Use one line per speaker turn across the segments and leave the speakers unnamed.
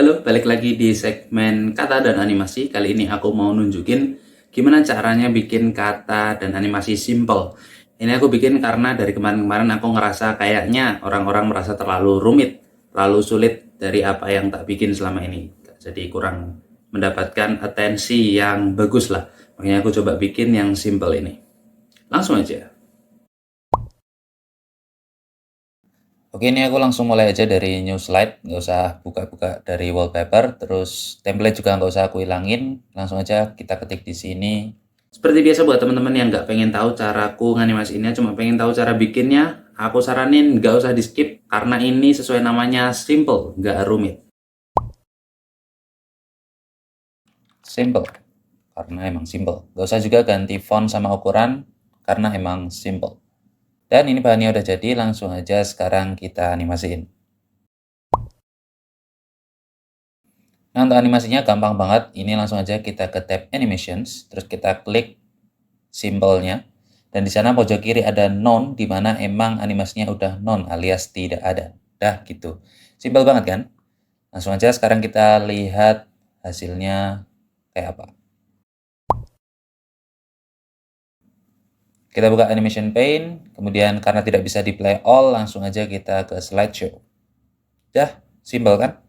Halo, balik lagi di segmen kata dan animasi. Kali ini aku mau nunjukin gimana caranya bikin kata dan animasi simple. Ini aku bikin karena dari kemarin-kemarin aku ngerasa kayaknya orang-orang merasa terlalu rumit, terlalu sulit dari apa yang tak bikin selama ini. Jadi kurang mendapatkan atensi yang bagus lah. Makanya aku coba bikin yang simple ini. Langsung aja. Oke, ini aku langsung mulai aja dari new slide, nggak usah buka-buka dari wallpaper, terus template juga nggak usah aku hilangin, langsung aja kita ketik di sini. Seperti biasa buat teman-teman yang nggak pengen tahu caraku nganimasiinnya, cuma pengen tahu cara bikinnya, aku saranin nggak usah di skip, karena ini sesuai namanya simple, nggak rumit. Simple, karena emang simple. Nggak usah juga ganti font sama ukuran, karena emang simple. Dan ini bahannya udah jadi, langsung aja sekarang kita animasiin. Nah, untuk animasinya gampang banget. Ini langsung aja kita ke tab Animations, terus kita klik simbolnya. Dan di sana pojok kiri ada none, di mana emang animasinya udah none alias tidak ada. Dah gitu. Simpel banget kan? Langsung aja sekarang kita lihat hasilnya kayak apa. Kita buka Animation Pane, kemudian karena tidak bisa di play all, langsung aja kita ke slideshow. Dah, simpel kan?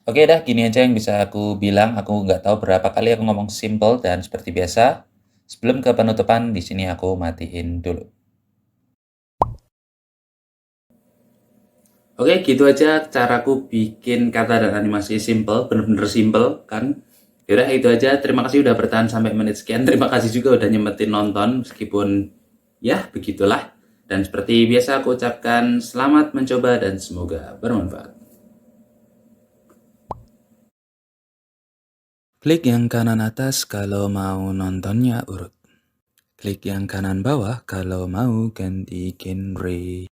Oke dah, gini aja yang bisa aku bilang. Aku nggak tahu berapa kali aku ngomong simple, dan seperti biasa, sebelum ke penutupan, di sini aku matiin dulu. Oke, gitu aja caraku bikin kata dan animasi simple, bener-bener simple kan. Yaudah, itu aja. Terima kasih udah bertahan sampai menit sekian. Terima kasih juga udah nyempetin nonton, meskipun ya begitulah. Dan seperti biasa aku ucapkan selamat mencoba dan semoga bermanfaat. Klik yang kanan atas kalau mau nontonnya urut. Klik yang kanan bawah kalau mau ganti genre.